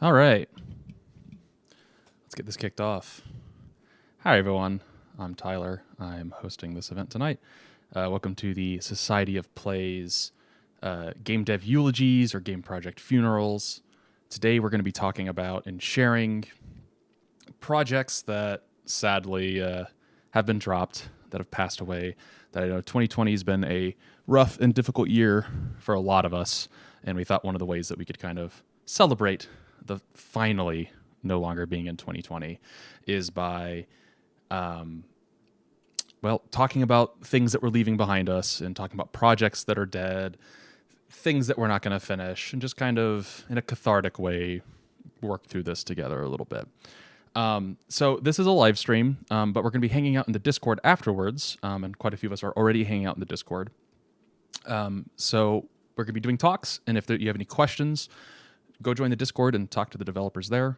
All right, let's get this kicked off. Hi, everyone. I'm Tyler. I'm hosting this event tonight. Welcome to the Society of Plays Game Dev Eulogies or Game Project Funerals. Today, we're going to be talking about and sharing projects that sadly have been dropped, that have passed away. That I know 2020 has been a rough and difficult year for a lot of us, and we thought one of the ways that we could kind of celebrate the finally no longer being in 2020 is by talking about things that we're leaving behind us and talking about projects that are dead, things that we're not going to finish, and just kind of in a cathartic way work through this together a little bit. So this is a live stream, but we're going to be hanging out in the Discord afterwards, and quite a few of us are already hanging out in the Discord. So we're going to be doing talks, and if you have any questions, go join the Discord and talk to the developers there.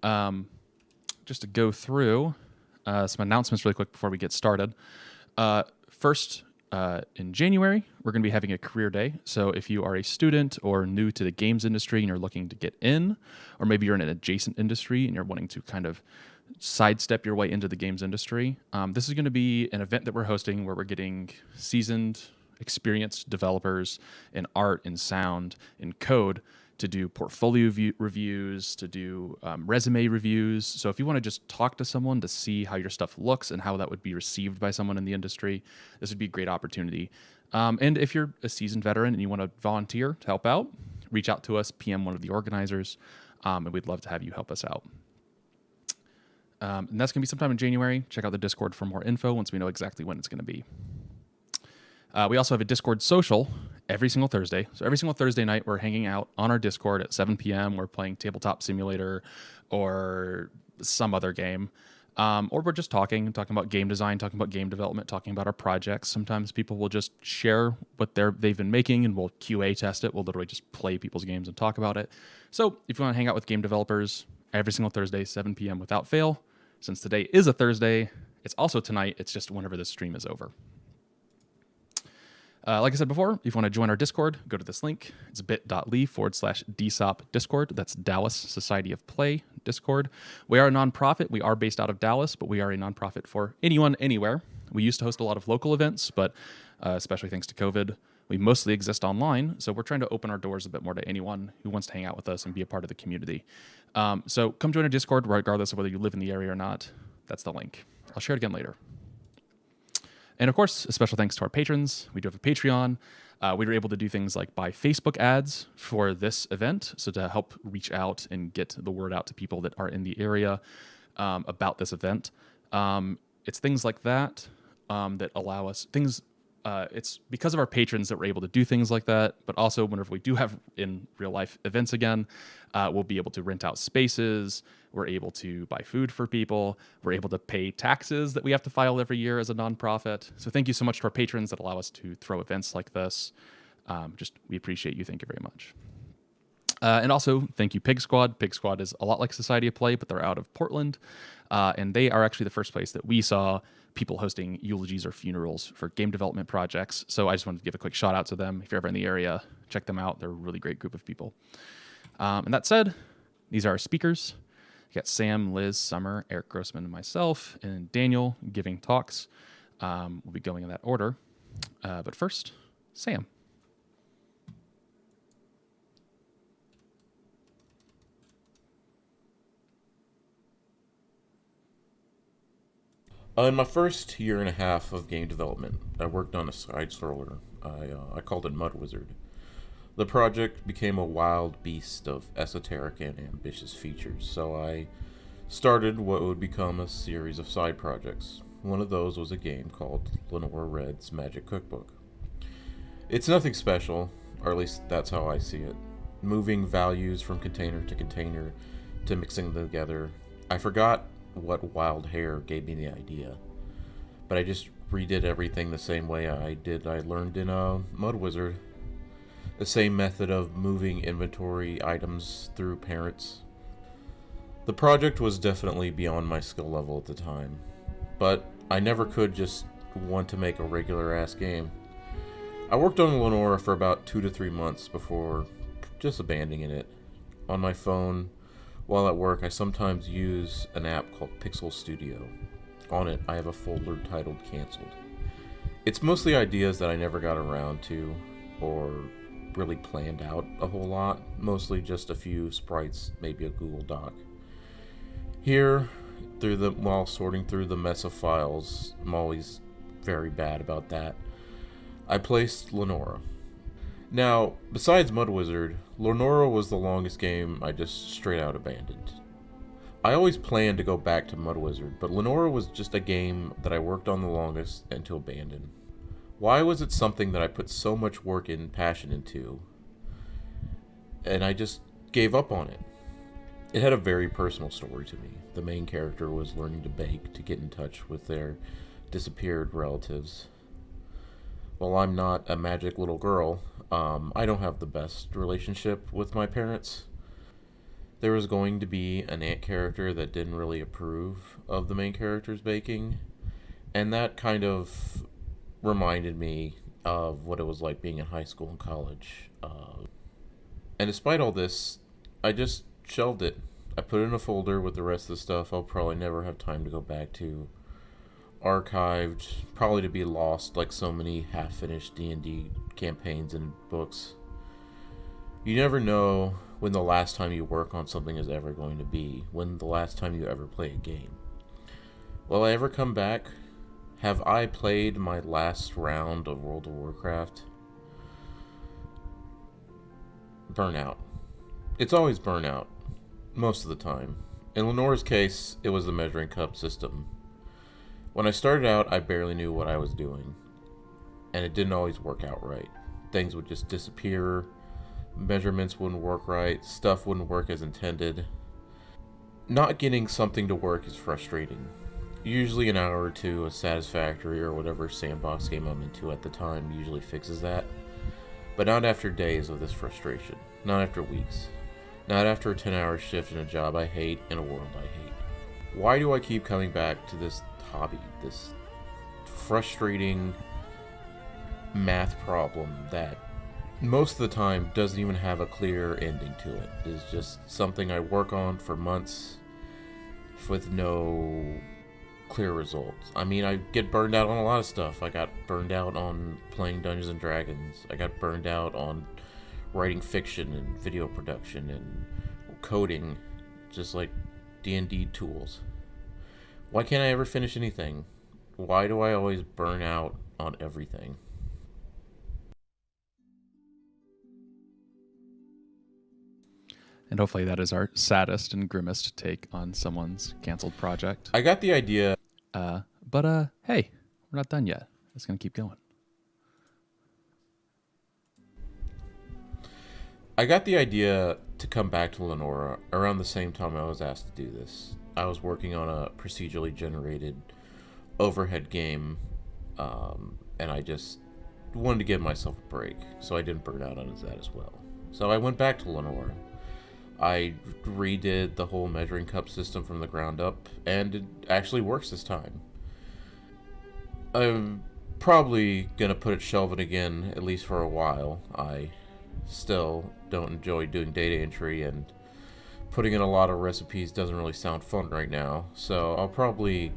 Just to go through some announcements really quick before we get started. First, in January, we're going to be having a career day. So if you are a student or new to the games industry and you're looking to get in, or maybe you're in an adjacent industry and you're wanting to kind of sidestep your way into the games industry, this is going to be an event that we're hosting where we're getting seasoned, experienced developers in art, in sound, in code to do portfolio reviews, to do resume reviews. So if you want to just talk to someone to see how your stuff looks and how that would be received by someone in the industry, this would be a great opportunity. And if you're a seasoned veteran and you want to volunteer to help out, reach out to us, PM one of the organizers, and we'd love to have you help us out. And that's going to be sometime in January. Check out the Discord for more info once we know exactly when it's going to be. We also have a Discord social every single Thursday. So every single Thursday night, we're hanging out on our Discord at 7 p.m. We're playing Tabletop Simulator or some other game. Or we're just talking about game design, talking about game development, talking about our projects. Sometimes people will just share what they've been making and we'll QA test it. We'll literally just play people's games and talk about it. So if you want to hang out with game developers every single Thursday, 7 p.m. without fail, since today is a Thursday, it's also tonight. It's just whenever this stream is over. Like I said before, if you want to join our Discord, go to this link. It's bit.ly/DSOP Discord. That's Dallas Society of Play Discord. We are a nonprofit. We are based out of Dallas, but we are a nonprofit for anyone, anywhere. We used to host a lot of local events, but especially thanks to COVID, we mostly exist online. So we're trying to open our doors a bit more to anyone who wants to hang out with us and be a part of the community. So come join our Discord, regardless of whether you live in the area or not. That's the link. I'll share it again later. And of course, a special thanks to our patrons. We do have a Patreon. We were able to do things like buy Facebook ads for this event, so to help reach out and get the word out to people that are in the area about this event. It's things like that that allow us things. It's because of our patrons that we're able to do things like that, but also whenever we do have in real life events again, we'll be able to rent out spaces. We're able to buy food for people. We're able to pay taxes that we have to file every year as a nonprofit. So thank you so much to our patrons that allow us to throw events like this. We appreciate you. Thank you very much. And also, thank you, Pig Squad. Pig Squad is a lot like Society of Play, but they're out of Portland. And they are actually the first place that we saw people hosting eulogies or funerals for game development projects. So I just wanted to give a quick shout out to them. If you're ever in the area, check them out. They're a really great group of people. And that said, these are our speakers. You got Sam, Liz, Summer, Eric Grossman, and myself, and Daniel giving talks. We'll be going in that order. But first, Sam. In my first year and a half of game development, I worked on a side scroller. I called it Mud Wizard. The project became a wild beast of esoteric and ambitious features, so I started what would become a series of side projects. One of those was a game called Lenora Red's Magic Cookbook. It's nothing special, or at least that's how I see it. Moving values from container to mixing them together. I forgot what wild hair gave me the idea, but I just redid everything the same way I learned in Mud Wizard. The same method of moving inventory items through parents. The project was definitely beyond my skill level at the time, but I never could just want to make a regular ass game. I worked on Lenora for about 2 to 3 months before just abandoning it. On my phone, While at work, I sometimes use an app called Pixel Studio. On it, I have a folder titled Cancelled. It's mostly ideas that I never got around to, or really planned out a whole lot. Mostly just a few sprites, maybe a Google Doc. Here, while sorting through the mess of files, I'm always very bad about that, I placed Lenora. Now, besides Mud Wizard, Lenora was the longest game I just straight out abandoned. I always planned to go back to Mud Wizard, but Lenora was just a game that I worked on the longest and to abandon. Why was it something that I put so much work and passion into, and I just gave up on it? It had a very personal story to me. The main character was learning to bake to get in touch with their disappeared relatives. While I'm not a magic little girl, I don't have the best relationship with my parents. There was going to be an aunt character that didn't really approve of the main character's baking, and that kind of reminded me of what it was like being in high school and college. And despite all this, I just shelved it. I put it in a folder with the rest of the stuff I'll probably never have time to go back to. Archived, probably to be lost like so many half-finished D&D campaigns and books. You never know when the last time you work on something is ever going to be, when the last time you ever play a game. Will I ever come back? Have I played my last round of World of Warcraft? Burnout. It's always burnout, most of the time. In Lenora's case, it was the measuring cup system. When I started out, I barely knew what I was doing, and it didn't always work out right. Things would just disappear, measurements wouldn't work right, stuff wouldn't work as intended. Not getting something to work is frustrating. Usually an hour or two of Satisfactory or whatever sandbox game I'm into at the time usually fixes that. But not after days of this frustration. Not after weeks. Not after a 10-hour shift in a job I hate in a world I hate. Why do I keep coming back to this hobby? This frustrating math problem that most of the time doesn't even have a clear ending to it. It's just something I work on for months with no clear results. I mean, I get burned out on a lot of stuff. I got burned out on playing Dungeons and Dragons. I got burned out on writing fiction and video production and coding, just like D&D tools. Why can't I ever finish anything? Why do I always burn out on everything? And hopefully that is our saddest and grimmest take on someone's canceled project. I got the idea. But hey, we're not done yet. It's going to keep going. I got the idea to come back to Lenora around the same time I was asked to do this. I was working on a procedurally generated overhead game, and I just wanted to give myself a break, so I didn't burn out on that as well. So I went back to Lenora. I redid the whole measuring cup system from the ground up, and it actually works this time. I'm probably going to put it shelved again, at least for a while. I still don't enjoy doing data entry, and putting in a lot of recipes doesn't really sound fun right now, so I'll probably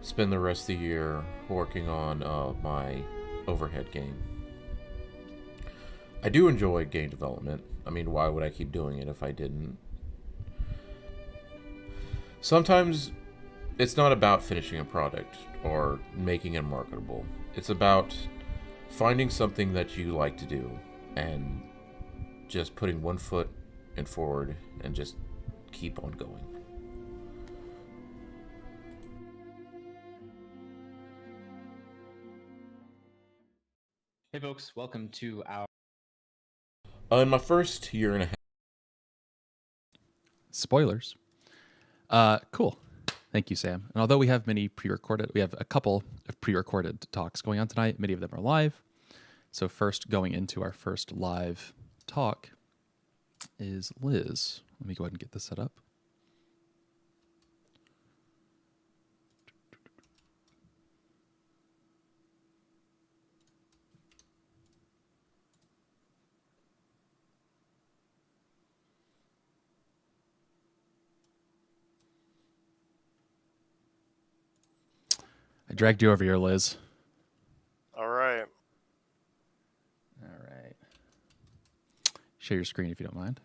spend the rest of the year working on my overhead game. I do enjoy game development. I mean, why would I keep doing it if I didn't? Sometimes it's not about finishing a product or making it marketable. It's about finding something that you like to do and just putting one foot in forward and just keep on going. Hey folks, welcome to our In my first year and a half. Spoilers. Cool. Thank you, Sam. And although we have we have a couple of pre-recorded talks going on tonight. Many of them are live. So first, going into our first live talk is Liz. Let me go ahead and get this set up. dragged you over here, Liz. All right. All right. Share your screen if you don't mind.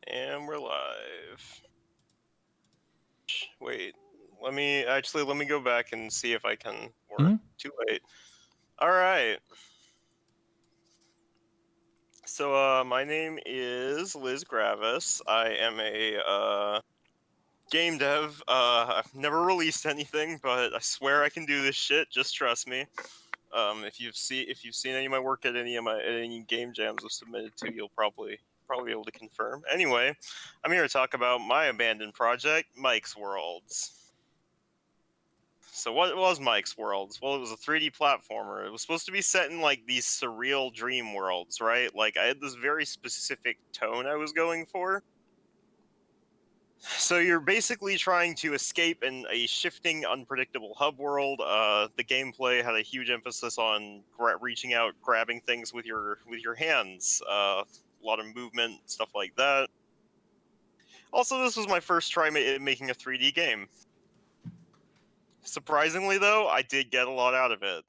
And we're live. Wait, let me go back and see if I can work. Mhm. Too late. All right. So, my name is Liz Gravis. I am a game dev. I've never released anything, but I swear I can do this shit. Just trust me. If you've seen any of my work at any game jams I've submitted to, you'll probably be able to confirm. Anyway, I'm here to talk about my abandoned project, Mike's Worlds. So what was Mike's Worlds? Well, it was a 3D platformer. It was supposed to be set in like these surreal dream worlds, right? Like I had this very specific tone I was going for. So you're basically trying to escape in a shifting, unpredictable hub world. The gameplay had a huge emphasis on reaching out, grabbing things with your hands. A lot of movement, stuff like that. Also, this was my first try making a 3D game. Surprisingly, though, I did get a lot out of it.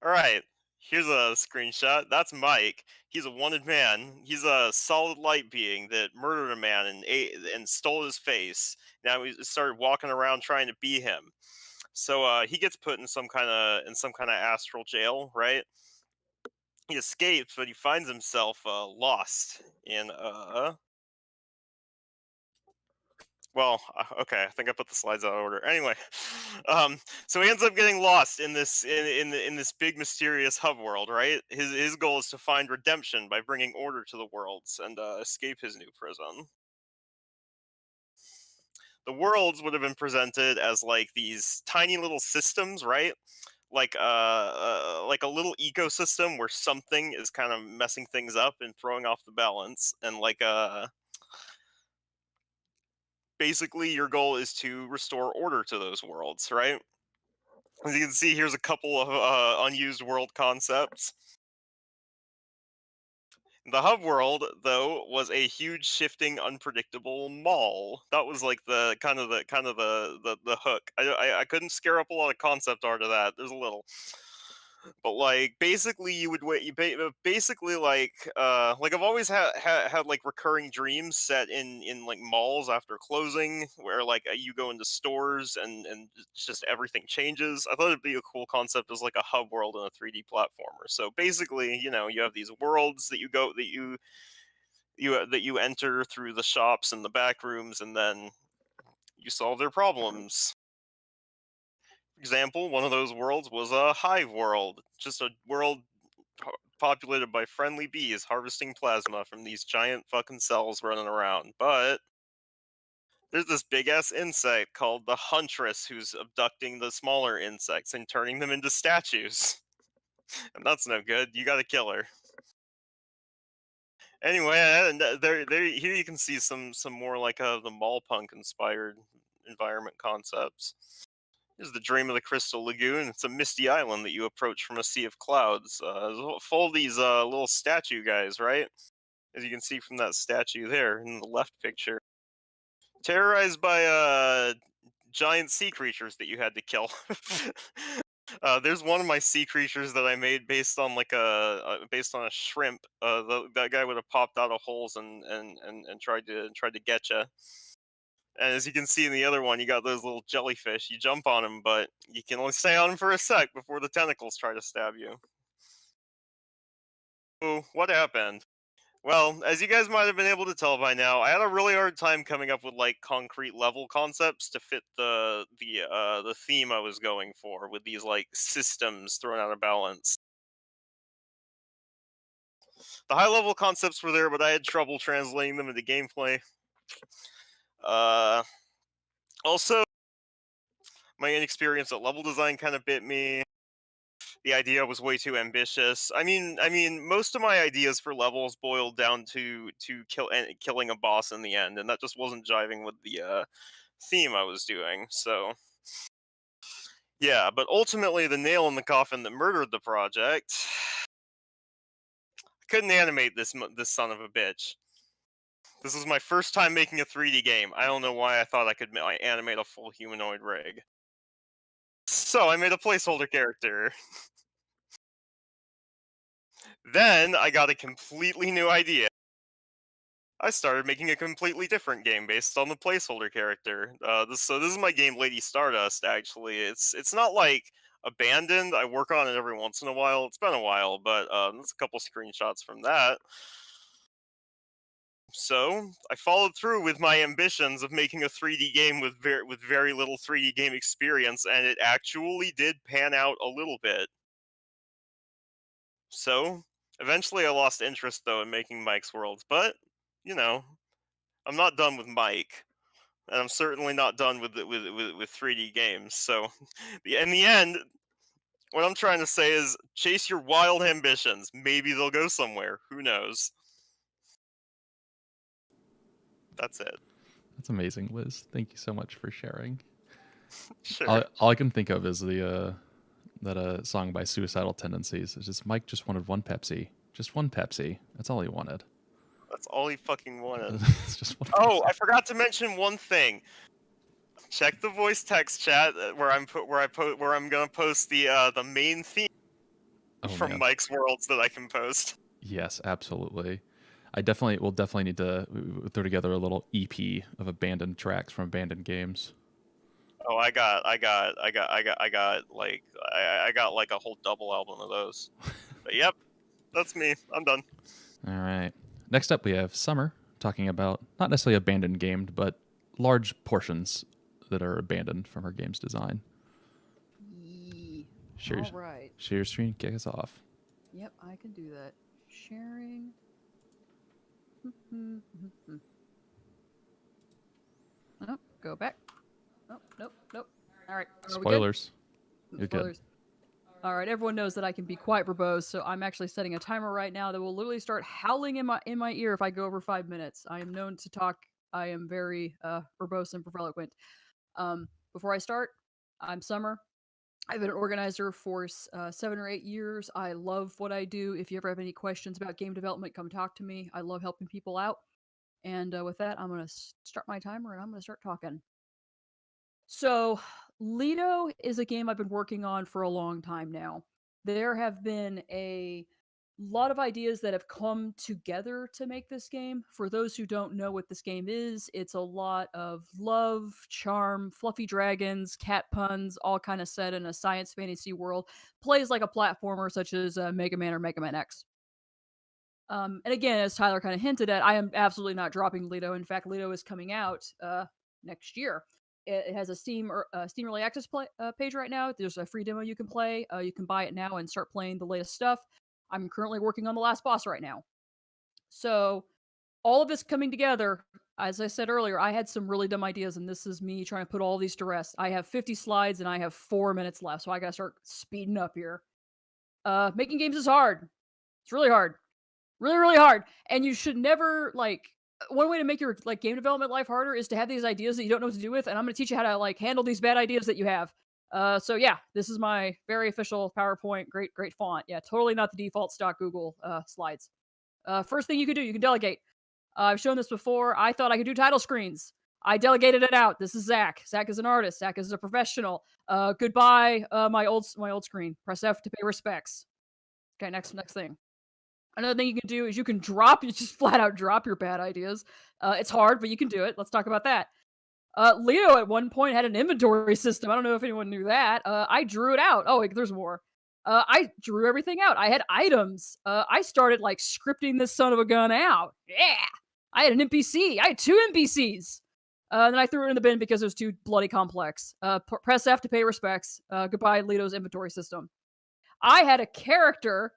Alright, here's a screenshot. That's Mike. He's a wanted man. He's a solid light being that murdered a man and stole his face. Now he started walking around trying to be him. So he gets put in some kind of astral jail, right? He escapes, but he finds himself lost in well, okay, I think I put the slides out of order. Anyway, so he ends up getting lost in this this big mysterious hub world, right? His goal is to find redemption by bringing order to the worlds and escape his new prison. The worlds would have been presented as like these tiny little systems, right? Like a little ecosystem where something is kind of messing things up and throwing off the balance, and like basically your goal is to restore order to those worlds, right? As you can see, here's a couple of unused world concepts. The hub world, though, was a huge, shifting, unpredictable mall. That was like the hook. I couldn't scare up a lot of concept art of that. There's a little, but like basically you would wait. Basically like I've always had like recurring dreams set in like malls after closing, where like you go into stores and just everything changes. I thought it'd be a cool concept as like a hub world in a 3D platformer. So basically, you know, you have these worlds that you enter through the shops and the back rooms, and then you solve their problems. For example, one of those worlds was a hive world, just a world populated by friendly bees harvesting plasma from these giant fucking cells running around. But there's this big ass insect called the Huntress who's abducting the smaller insects and turning them into statues. And that's no good. You gotta kill her. Anyway, here you can see some more like the mall punk inspired environment concepts. This is the Dream of the Crystal Lagoon. It's a misty island that you approach from a sea of clouds. Full of these little statue guys, right? As you can see from that statue there in the left picture. Terrorized by giant sea creatures that you had to kill. There's one of my sea creatures that I made based on like based on a shrimp. That guy would have popped out of holes and tried to get you. And as you can see in the other one, you got those little jellyfish. You jump on them, but you can only stay on them for a sec before the tentacles try to stab you. Oh, what happened? Well, as you guys might have been able to tell by now, I had a really hard time coming up with like concrete level concepts to fit the theme I was going for, with these like systems thrown out of balance. The high level concepts were there, but I had trouble translating them into gameplay. Also, my inexperience at level design kind of bit me. The idea was way too ambitious. I mean, most of my ideas for levels boiled down to killing a boss in the end, and that just wasn't jiving with the theme I was doing. So, yeah. But ultimately, the nail in the coffin that murdered the project. I couldn't animate this son of a bitch. This is my first time making a 3D game. I don't know why I thought I could animate a full humanoid rig. So I made a placeholder character. Then I got a completely new idea. I started making a completely different game based on the placeholder character. This is my game, Lady Stardust. Actually, it's not like abandoned. I work on it every once in a while. It's been a while, but there's a couple screenshots from that. So I followed through with my ambitions of making a 3D game with very little 3D game experience, and it actually did pan out a little bit. So eventually, I lost interest though in making Mike's Worlds, but you know, I'm not done with Mike, and I'm certainly not done with 3D games. So, in the end, what I'm trying to say is, chase your wild ambitions. Maybe they'll go somewhere. Who knows? That's it. That's amazing, Liz. Thank you so much for sharing. Sure. All I can think of is that song by Suicidal Tendencies. It's just Mike just wanted one Pepsi. Just one Pepsi. That's all he wanted. That's all he fucking wanted. It's just one Oh, Pepsi. I forgot to mention one thing. Check the voice text chat where I'm gonna post the main theme from Man. Mike's Worlds that I can post. Yes, absolutely. We'll definitely need to throw together a little EP of abandoned tracks from abandoned games. Oh, I got like a whole double album of those. But yep, that's me. I'm done. All right. Next up, we have Summer talking about not necessarily abandoned games, but large portions that are abandoned from her game's design. Share your screen, kick us off. Yep, I can do that. Sharing. Oh, go back. Oh, nope. All right. Spoilers. You're good. Spoilers. All right, everyone knows that I can be quite verbose, so I'm actually setting a timer right now that will literally start howling in my ear if I go over 5 minutes. I am known to talk. I am very verbose and eloquent. Before I start, I'm Summer. I've been an organizer for 7 or 8 years. I love what I do. If you ever have any questions about game development, come talk to me. I love helping people out. And with that, I'm going to start my timer and I'm going to start talking. So, Leto is a game I've been working on for a long time now. There have been a lot of ideas that have come together to make this game. For those who don't know what this game is, it's a lot of love, charm, fluffy dragons, cat puns, all kind of set in a science fantasy world. Plays like a platformer such as Mega Man or Mega Man X. And again, as Tyler kind of hinted at, I am absolutely not dropping Leto. In fact, Leto is coming out next year. It has a Steam Early Access page right now. There's a free demo you can play. You can buy it now and start playing the latest stuff. I'm currently working on the last boss right now. So all of this coming together, as I said earlier, I had some really dumb ideas, and this is me trying to put all these to rest. I have 50 slides, and I have 4 minutes left, so I gotta start speeding up here. Making games is hard. It's really hard. Really, really hard. And you should never, one way to make your game development life harder is to have these ideas that you don't know what to do with, and I'm going to teach you how to handle these bad ideas that you have. So yeah, this is my very official PowerPoint. Great font. Yeah, totally not the default stock Google slides. First thing you can do, you can delegate. I've shown this before. I thought I could do title screens. I delegated it out. This is Zach. Zach is an artist. Zach is a professional. Goodbye, my old screen. Press F to pay respects. Okay, next thing. Another thing you can do is you just flat out drop your bad ideas. It's hard, but you can do it. Let's talk about that. Leto at one point had an inventory system. I don't know if anyone knew that. I drew it out. Oh, wait, there's more. I drew everything out. I had items. I started scripting this son of a gun out. Yeah. I had an NPC. I had 2 NPCs. Then I threw it in the bin because it was too bloody complex. Press F to pay respects. Goodbye, Leto's inventory system. I had a character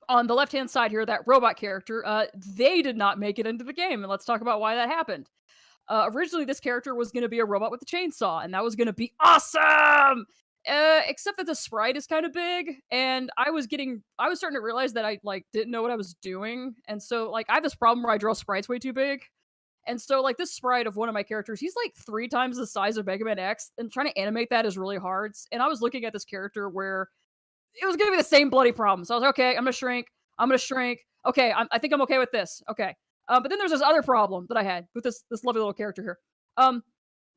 on the left-hand side here, that robot character. They did not make it into the game, and let's talk about why that happened. Originally, this character was going to be a robot with a chainsaw, and that was going to be awesome! Except that the sprite is kind of big, and I was starting to realize that I didn't know what I was doing, and so I have this problem where I draw sprites way too big. And so this sprite of one of my characters, he's 3 times the size of Mega Man X, and trying to animate that is really hard. And I was looking at this character where it was going to be the same bloody problem. So I was like, okay, I'm going to shrink. Okay, I think I'm okay with this. Okay. But then there's this other problem that I had with this lovely little character here.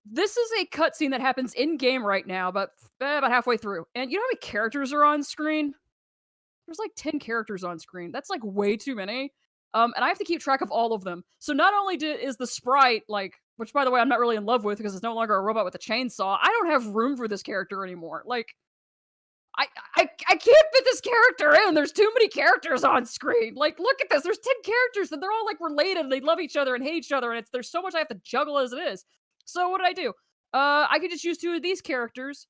This is a cutscene that happens in game right now, about halfway through. And you know how many characters are on screen? There's like 10 characters on screen. That's like way too many. And I have to keep track of all of them. So not only is the sprite like, which by the way I'm not really in love with because it's no longer a robot with a chainsaw. I don't have room for this character anymore. Like, I can't fit this character in. There's too many characters on screen. Like, look at this. There's 10 characters and they're all like related and they love each other and hate each other. And there's so much I have to juggle as it is. So what did I do? I could just use 2 of these characters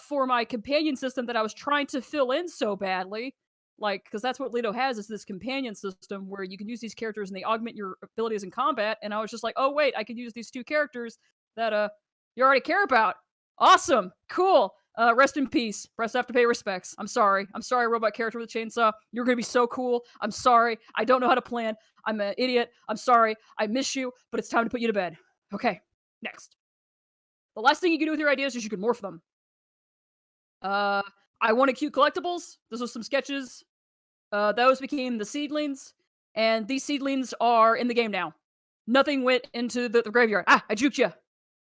for my companion system that I was trying to fill in so badly. Like, because that's what Leto has, is this companion system where you can use these characters and they augment your abilities in combat. And I was just like, oh wait, I can use these 2 characters that you already care about. Awesome, cool. Rest in peace. Press F to pay respects. I'm sorry, robot character with a chainsaw. You're gonna be so cool. I'm sorry. I don't know how to plan. I'm an idiot. I'm sorry. I miss you, but it's time to put you to bed. Okay, next. The last thing you can do with your ideas is you can morph them. I wanted cute collectibles. This was some sketches. Those became the seedlings, and these seedlings are in the game now. Nothing went into the graveyard. Ah, I juked you.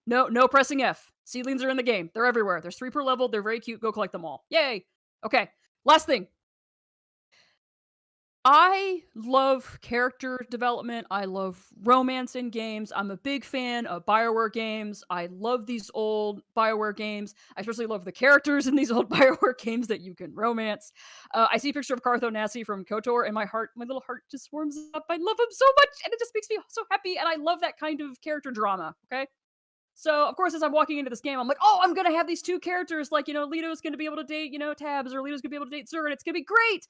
No pressing F. Seedlings are in the game. They're everywhere. There's 3 per level. They're very cute. Go collect them all. Yay! Okay, last thing. I love character development. I love romance in games. I'm a big fan of BioWare games. I love these old BioWare games. I especially love the characters in these old BioWare games that you can romance. I see a picture of Cartho Nassi from KOTOR, and my little heart just warms up. I love him so much, and it just makes me so happy, and I love that kind of character drama, okay? So, of course, as I'm walking into this game, I'm like, oh, I'm going to have these 2 characters. Like, Leto's going to be able to date, Tabs, or Leto's going to be able to date Zerg, and it's going to be great.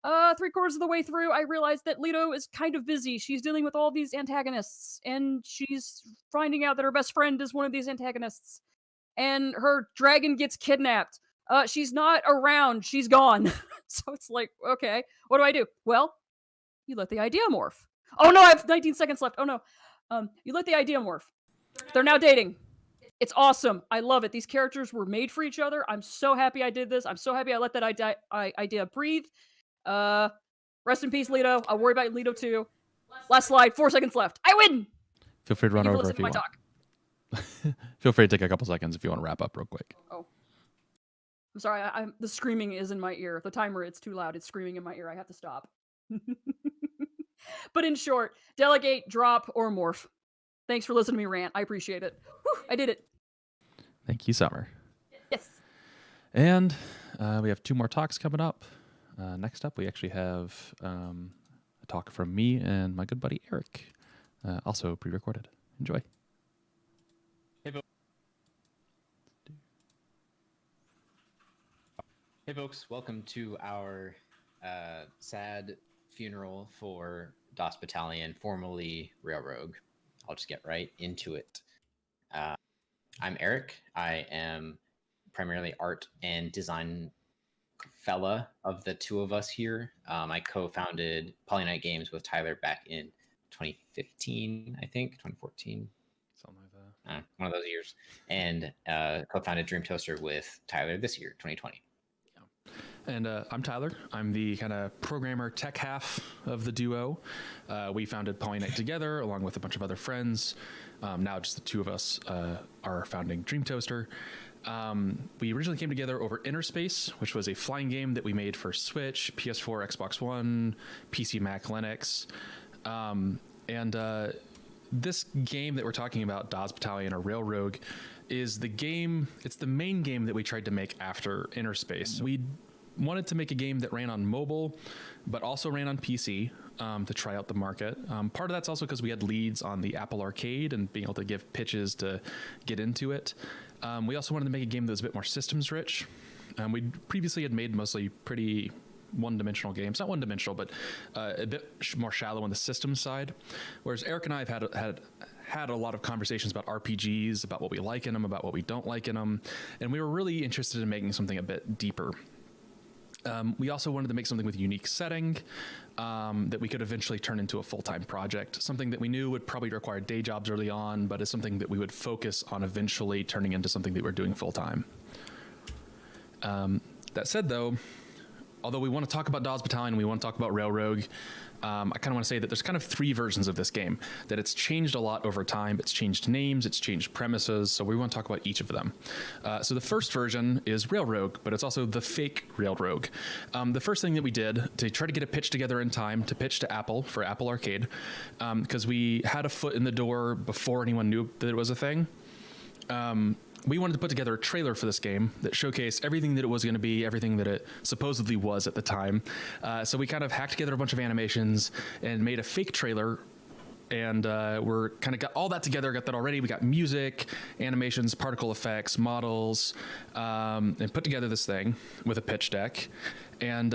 3/4 of the way through, I realized that Leto is kind of busy. She's dealing with all these antagonists, and she's finding out that her best friend is one of these antagonists. And her dragon gets kidnapped. She's not around. She's gone. So it's like, okay, what do I do? Well, you let the idea morph. Oh no, I have 19 seconds left. Oh no. You let the idea morph. They're now dating. It's awesome. I love it. These characters were made for each other. I'm so happy I did this. I'm so happy I let that idea breathe. Rest in peace, Leto. I'll worry about Leto too. Last slide. 4 seconds left. I win. Feel free to run over if you want. Talk. Feel free to take a couple seconds if you want to wrap up real quick. Oh, I'm sorry. The screaming is in my ear. The timer, it's too loud. It's screaming in my ear. I have to stop. But in short, delegate, drop, or morph. Thanks for listening to me rant. I appreciate it. Whew, I did it. Thank you, Summer. Yes. And we have 2 more talks coming up. Next up, we actually have a talk from me and my good buddy Eric, also pre-recorded. Enjoy. Hey folks, welcome to our sad funeral for DOS Battalion, formerly Railroad. I'll just get right into it. I'm Eric. I am primarily art and design fella of the 2 of us here. I co-founded Polynite Games with Tyler back in 2015, I think, 2014. Something like that. One of those years. And co-founded Dream Toaster with Tyler this year, 2020. And I'm Tyler. I'm the kind of programmer tech half of the duo. We founded Polynite together along with a bunch of other friends. Now just the 2 of us are founding Dream Toaster. We originally came together over Interspace, which was a flying game that we made for Switch, PS4, Xbox One, PC, Mac, Linux. This game that we're talking about, DOS Battalion or Railroad, is the game, it's the main game that we tried to make after Interspace. We wanted to make a game that ran on mobile, but also ran on PC to try out the market. Part of that's also because we had leads on the Apple Arcade and being able to give pitches to get into it. We also wanted to make a game that was a bit more systems rich. We previously had made mostly pretty one-dimensional games, not one-dimensional, but a bit more shallow on the systems side. Whereas Eric and I have had a lot of conversations about RPGs, about what we like in them, about what we don't like in them, and we were really interested in making something a bit deeper. We also wanted to make something with a unique setting that we could eventually turn into a full-time project, something that we knew would probably require day jobs early on, but is something that we would focus on eventually turning into something that we're doing full-time. That said, though, although we want to talk about DOS Battalion, we want to talk about Railroad, I kind of want to say that there's kind of 3 versions of this game, that it's changed a lot over time. It's changed names, it's changed premises, so we want to talk about each of them. So the first version is Railroad, but it's also the fake Railroad. The first thing that we did to try to get a pitch together in time to pitch to Apple for Apple Arcade, because we had a foot in the door before anyone knew that it was a thing. We wanted to put together a trailer for this game that showcased everything that it was going to be, everything that it supposedly was at the time. So we kind of hacked together a bunch of animations and made a fake trailer. And we're kind of got all that together, got that already. We got music, animations, particle effects, models, and put together this thing with a pitch deck. And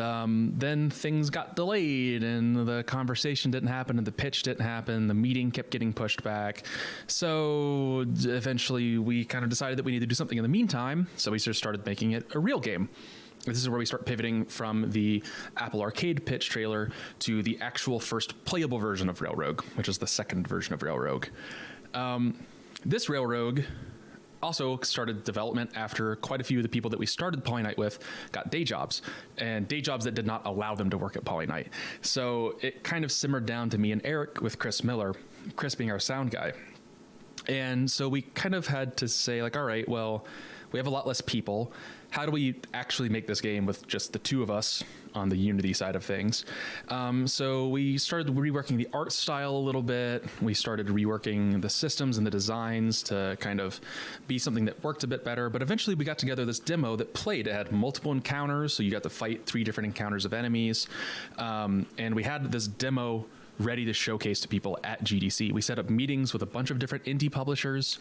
then things got delayed, and the conversation didn't happen, and the pitch didn't happen. The meeting kept getting pushed back. So eventually we kind of decided that we needed to do something in the meantime. So we just started making it a real game. This is where we start pivoting from the Apple Arcade pitch trailer to the actual first playable version of Railroad, which is the second version of Railroad. This Railroad also started development after quite a few of the people that we started Polynight with got day jobs, and day jobs that did not allow them to work at Polynight. So it kind of simmered down to me and Eric with Chris Miller, Chris being our sound guy. And so we kind of had to say, like, all right, well, we have a lot less people. How do we actually make this game with just the 2 of us on the Unity side of things? So we started reworking the art style a little bit. We started reworking the systems and the designs to kind of be something that worked a bit better. But eventually we got together this demo that played. It had multiple encounters, so you got to fight 3 different encounters of enemies. And we had this demo ready to showcase to people at GDC. We set up meetings with a bunch of different indie publishers.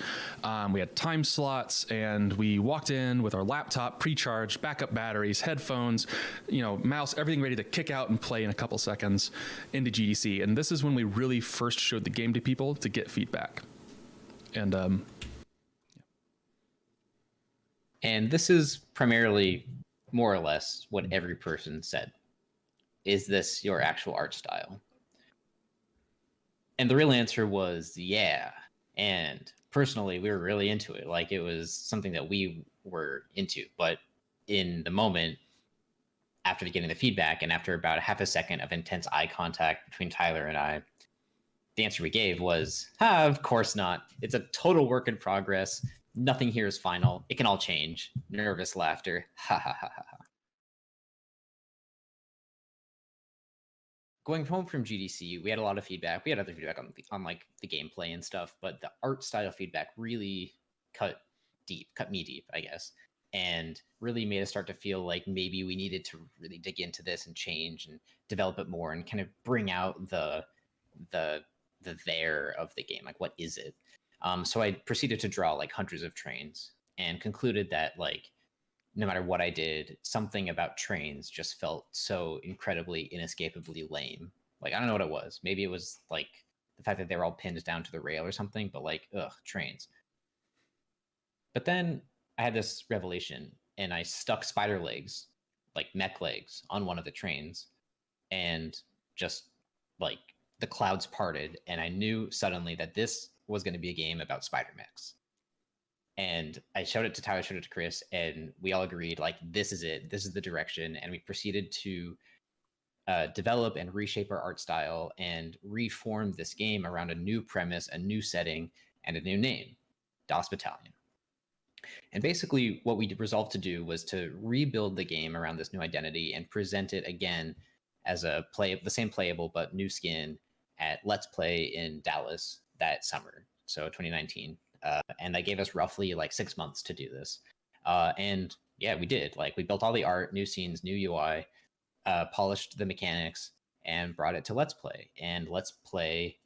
We had time slots, and we walked in with our laptop pre-charged, backup batteries, headphones, mouse, everything ready to kick out and play in a couple seconds into GDC. And this is when we really first showed the game to people to get feedback. And And this is primarily, more or less, what every person said. Is this your actual art style? And the real answer was yeah. And personally, we were really into it. Like, it was something that we were into. But in the moment, after getting the feedback and after about half a second of intense eye contact between Tyler and I, the answer we gave was, of course not. It's a total work in progress. Nothing here is final. It can all change. Nervous laughter. Ha ha ha ha ha. Going home from GDC, we had a lot of feedback. We had other feedback on like the gameplay and stuff, but the art style feedback really cut me deep, I guess, and really made us start to feel like maybe we needed to really dig into this and change and develop it more and kind of bring out the there of the game. Like, what is it? So I proceeded to draw like hundreds of trains and concluded that, like, no matter what I did, something about trains just felt so incredibly, inescapably lame. Like, I don't know what it was. Maybe it was like the fact that they were all pinned down to the rail or something, but like, ugh, trains. But then I had this revelation, and I stuck spider legs, like mech legs, on one of the trains, and just like the clouds parted, and I knew suddenly that this was going to be a game about spider mechs. And I showed it to Tyler, showed it to Chris, and we all agreed, like, this is it. This is the direction. And we proceeded to develop and reshape our art style and reform this game around a new premise, a new setting, and a new name, DOS Battalion. And basically what we resolved to do was to rebuild the game around this new identity and present it again as the same playable but new skin at Let's Play in Dallas that summer, so 2019. And that gave us roughly like 6 months to do this. And yeah, we did. Like, we built all the art, new scenes, new UI, polished the mechanics, and brought it to Let's Play. And Let's Play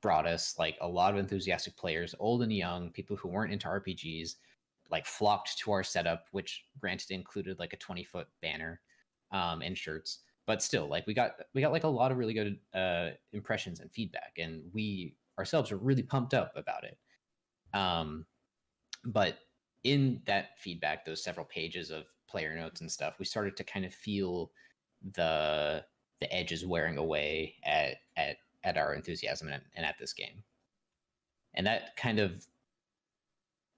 brought us like a lot of enthusiastic players, old and young, people who weren't into RPGs, like flocked to our setup, which granted included like a 20-foot banner and shirts. But still, like, we got like a lot of really good impressions and feedback, and we ourselves are really pumped up about it. But in that feedback, those several pages of player notes and stuff, we started to kind of feel the edges wearing away at our enthusiasm and at this game. And that kind of,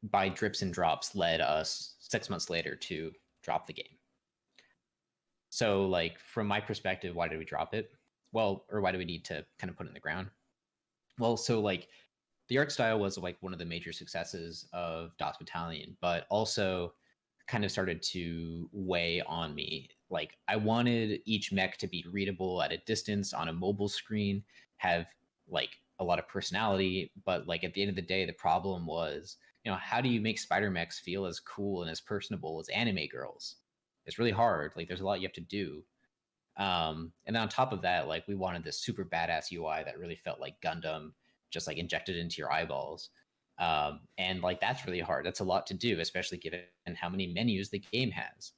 by drips and drops, led us 6 months later to drop the game. So, like, from my perspective, why did we drop it? Well, or why do we need to kind of put it in the ground? Well, so like the art style was like one of the major successes of DOS Battalion, but also kind of started to weigh on me. Like, I wanted each mech to be readable at a distance on a mobile screen, have like a lot of personality, but like at the end of the day, the problem was, how do you make spider mechs feel as cool and as personable as anime girls? It's really hard. Like, there's a lot you have to do. And then on top of that, like, we wanted this super badass UI that really felt like Gundam, just like injected into your eyeballs. And like, that's really hard. That's a lot to do, especially given how many menus the game has.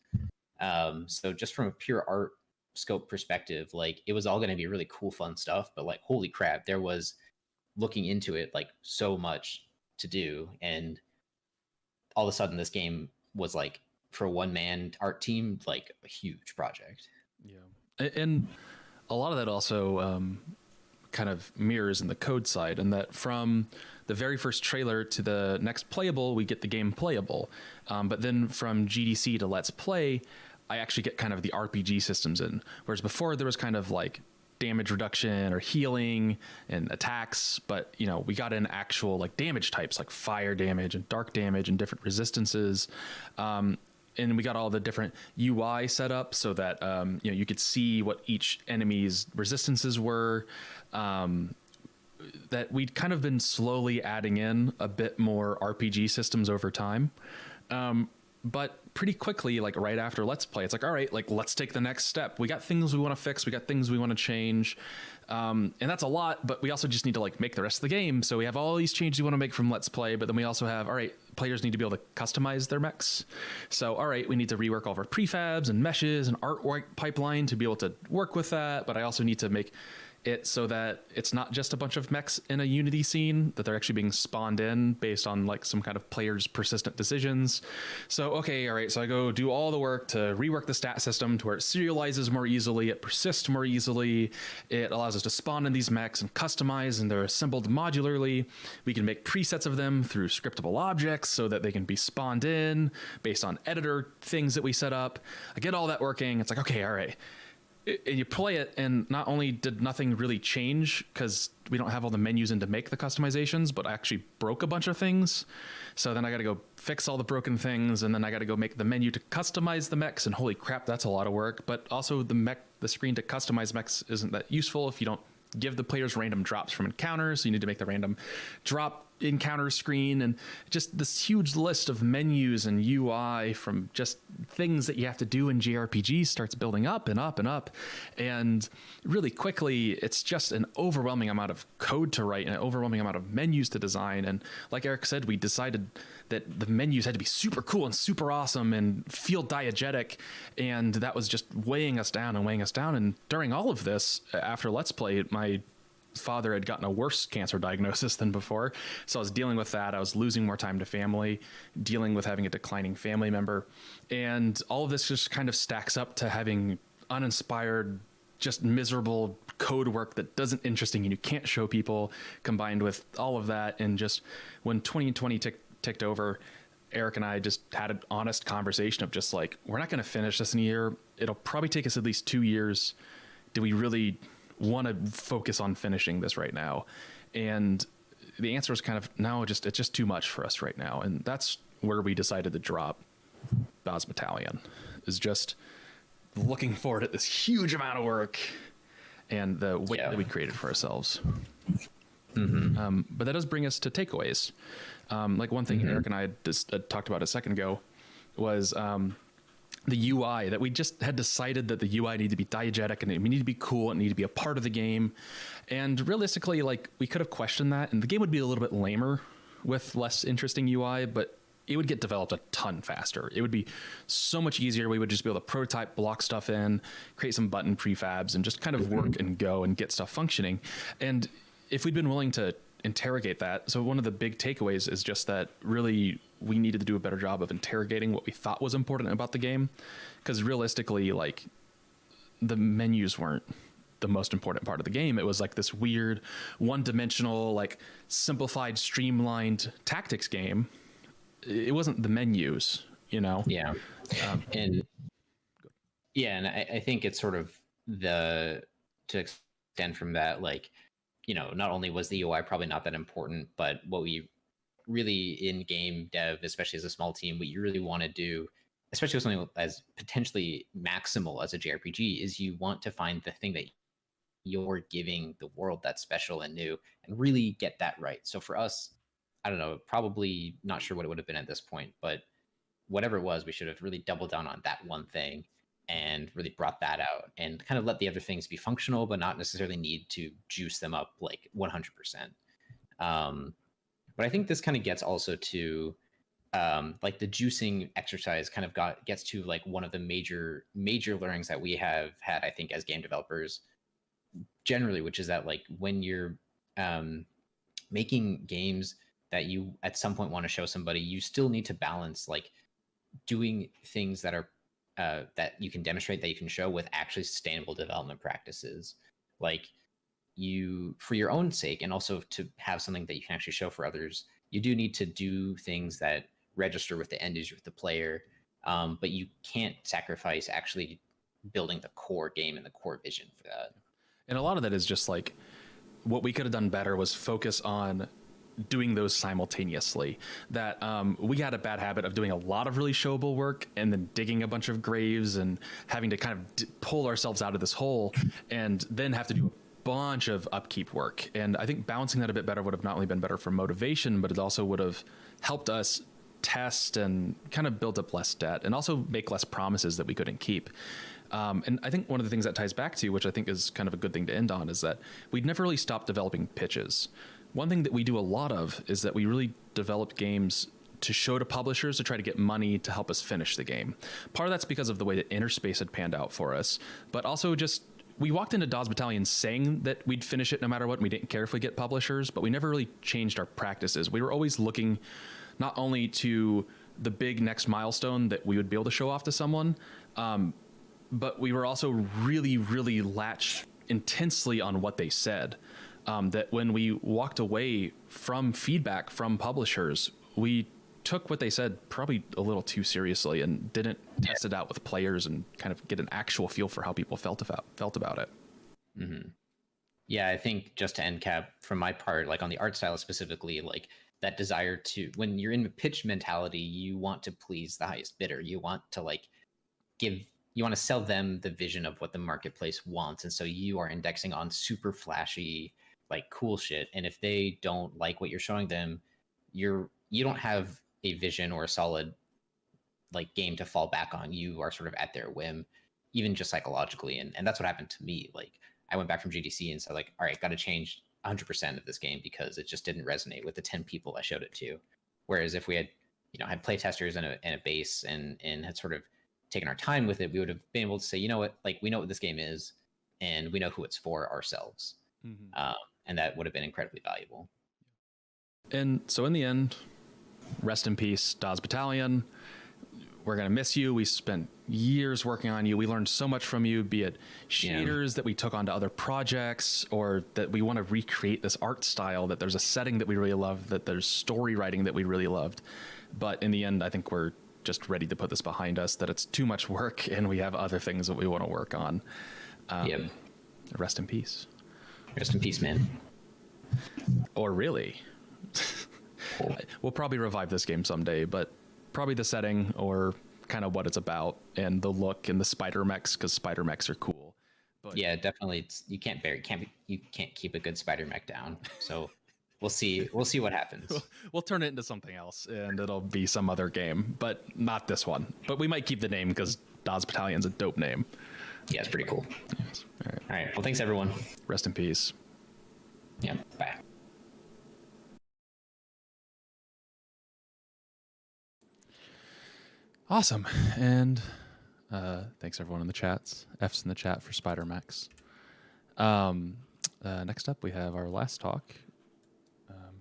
So just from a pure art scope perspective, like, it was all going to be really cool, fun stuff, but like, holy crap, there was, looking into it, like, so much to do. And all of a sudden this game was like, for a one-man art team, like a huge project. Yeah. And a lot of that also kind of mirrors in the code side, and that from the very first trailer to the next playable, we get the game playable. But then from GDC to Let's Play, I actually get kind of the RPG systems in. Whereas before there was kind of like damage reduction or healing and attacks, but we got in actual like damage types like fire damage and dark damage and different resistances. And we got all the different UI set up so that you could see what each enemy's resistances were. That we'd kind of been slowly adding in a bit more RPG systems over time. But pretty quickly, like right after Let's Play, it's like, all right, like, let's take the next step. We got things we want to fix. We got things we want to change. And that's a lot, but we also just need to like make the rest of the game. So we have all these changes we want to make from Let's Play, but then we also have, all right, players need to be able to customize their mechs. So, all right, we need to rework all of our prefabs and meshes and artwork pipeline to be able to work with that. But I also need to make it so that it's not just a bunch of mechs in a Unity scene, that they're actually being spawned in based on like some kind of player's persistent decisions. So, okay, all right, so I go do all the work to rework the stat system to where it serializes more easily, it persists more easily, it allows us to spawn in these mechs and customize, and they're assembled modularly. We can make presets of them through scriptable objects so that they can be spawned in based on editor things that we set up. I get all that working. It's like, okay, all right. And you play it, and not only did nothing really change because we don't have all the menus in to make the customizations, but I actually broke a bunch of things. So then I got to go fix all the broken things, and then I got to go make the menu to customize the mechs, and holy crap, that's a lot of work. But also the screen to customize mechs isn't that useful if you don't give the players random drops from encounters. So you need to make the random drop encounter screen, and just this huge list of menus and UI from just things that you have to do in JRPGs starts building up and up and up. And really quickly, it's just an overwhelming amount of code to write and an overwhelming amount of menus to design. And like Eric said, we decided that the menus had to be super cool and super awesome and feel diegetic. And that was just weighing us down and weighing us down. And during all of this, after Let's Play, my father had gotten a worse cancer diagnosis than before. So I was dealing with that. I was losing more time to family, dealing with having a declining family member. And all of this just kind of stacks up to having uninspired, just miserable code work that doesn't interesting and you can't show people, combined with all of that. And just when 2020 ticked over, Eric and I just had an honest conversation of just like, we're not going to finish this in a year. It'll probably take us at least 2 years. Do we really want to focus on finishing this right now? And the answer is kind of no, it's just too much for us right now. And that's where we decided to drop DOS Battalion, is just looking forward at this huge amount of work and the weight that we created for ourselves. Mm-hmm. But that does bring us to takeaways. Like one thing Eric and I just talked about a second ago was the UI, that we just had decided that the UI needed to be diegetic and it needed to be cool. It needed to be a part of the game. And realistically, like, we could have questioned that and the game would be a little bit lamer with less interesting UI, but it would get developed a ton faster. It would be so much easier. We would just be able to prototype, block stuff in, create some button prefabs, and just kind of work and go and get stuff functioning. And if we'd been willing to interrogate that, so one of the big takeaways is just that really we needed to do a better job of interrogating what we thought was important about the game, because realistically, like, the menus weren't the most important part of the game. It was like this weird one-dimensional, like, simplified, streamlined tactics game. It wasn't the menus, you know? Yeah. And Yeah, and I think it's sort of to extend from that, like, not only was the UI probably not that important, but what we really in game dev, especially as a small team, what you really want to do, especially with something as potentially maximal as a JRPG, is you want to find the thing that you're giving the world that's special and new and really get that right. So for us, I don't know, probably not sure what it would have been at this point, but whatever it was, we should have really doubled down on that one thing and really brought that out and kind of let the other things be functional, but not necessarily need to juice them up like 100%. But I think this kind of gets also to like the juicing exercise kind of gets to like one of the major learnings that we have had, I think, as game developers generally, which is that like when you're making games that you at some point want to show somebody, you still need to balance like doing things that are that you can demonstrate, that you can show with actually sustainable development practices, like you, for your own sake, and also to have something that you can actually show for others, you do need to do things that register with the end user, with the player, but you can't sacrifice actually building the core game and the core vision for that. And a lot of that is just like what we could have done better was focus on doing those simultaneously. That we had a bad habit of doing a lot of really showable work and then digging a bunch of graves and having to kind of pull ourselves out of this hole and then have to do a bunch of upkeep work. And I think balancing that a bit better would have not only been better for motivation, but it also would have helped us test and kind of build up less debt and also make less promises that we couldn't keep. And I think one of the things that ties back to, which I think is kind of a good thing to end on, is that we'd never really stopped developing pitches. One thing that we do a lot of is that we really developed games to show to publishers to try to get money to help us finish the game. Part of that's because of the way that Interspace had panned out for us, but also just we walked into DOS Battalion saying that we'd finish it no matter what, and we didn't care if we get publishers, but we never really changed our practices. We were always looking not only to the big next milestone that we would be able to show off to someone, but we were also really, really latched intensely on what they said. That when we walked away from feedback from publishers, we took what they said probably a little too seriously and didn't test it out with players and kind of get an actual feel for how people felt about it. Mm-hmm. Yeah, I think just to end cap from my part, like on the art style specifically, like that desire to, when you're in the pitch mentality, you want to please the highest bidder. You want to you want to sell them the vision of what the marketplace wants. And so you are indexing on super flashy, like cool shit. And if they don't like what you're showing them, you don't have a vision or a solid like game to fall back on. You are sort of at their whim, even just psychologically. And that's what happened to me. Like I went back from GDC and said like, all right, got to change 100% of this game because it just didn't resonate with the 10 people I showed it to. Whereas if we had, had playtesters and a base and had sort of taken our time with it, we would have been able to say, you know what, like we know what this game is and we know who it's for ourselves. Mm-hmm. And that would have been incredibly valuable. And so in the end, rest in peace, DOS Battalion. We're going to miss you. We spent years working on you. We learned so much from you, be it shaders that we took onto other projects or that we want to recreate this art style, that there's a setting that we really love, that there's story writing that we really loved. But in the end, I think we're just ready to put this behind us, that it's too much work and we have other things that we want to work on. Rest in peace. Rest in peace, man. Or really. We'll probably revive this game someday, but probably the setting or kind of what it's about and the look and the spider mechs, because spider mechs are cool. But yeah, definitely. You can't keep a good spider mech down. So we'll see what happens. We'll turn it into something else and it'll be some other game, but not this one. But we might keep the name because DOS Battalion's a dope name. Yeah, it's pretty cool. Yes. All right. Well, thanks everyone. Rest in peace. Yeah. Bye. Awesome. And thanks everyone in the chats. F's in the chat for Spider Max. Next up, we have our last talk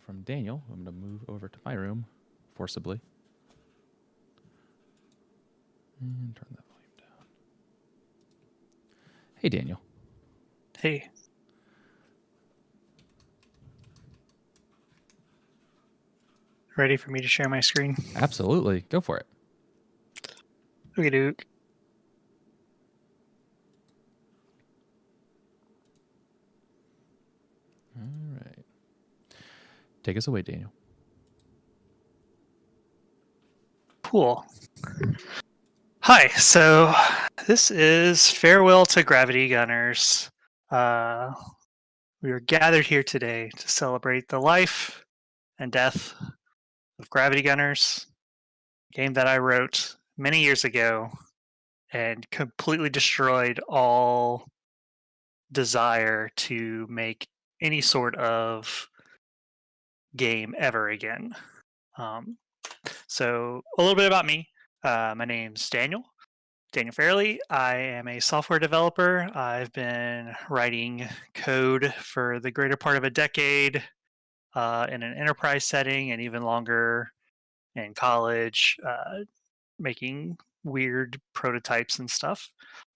from Daniel. I'm going to move over to my room forcibly. And turn that volume down. Hey, Daniel. Hey. Ready for me to share my screen? Absolutely. Go for it. Okay, Duke. All right. Take us away, Daniel. Cool. Hi, so this is Farewell to Gravity Gunners. We are gathered here today to celebrate the life and death of Gravity Gunners, a game that I wrote many years ago and completely destroyed all desire to make any sort of game ever again. So a little bit about me. My name's Daniel Fairley. I am a software developer. I've been writing code for the greater part of a decade in an enterprise setting, and even longer in college, making weird prototypes and stuff.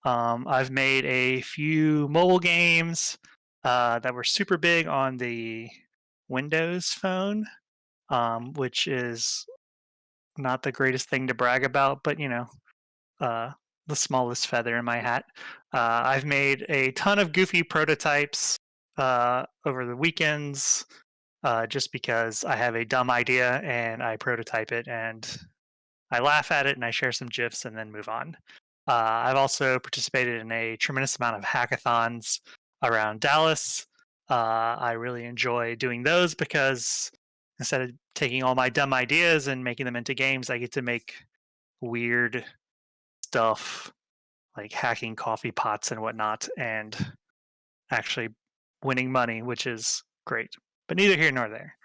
I've made a few mobile games that were super big on the Windows phone, which is not the greatest thing to brag about, but the smallest feather in my hat. I've made a ton of goofy prototypes over the weekends just because I have a dumb idea and I prototype it and I laugh at it and I share some GIFs and then move on. I've also participated in a tremendous amount of hackathons around Dallas. I really enjoy doing those because instead of taking all my dumb ideas and making them into games, I get to make weird stuff like hacking coffee pots and whatnot and actually winning money, which is great. But neither here nor there.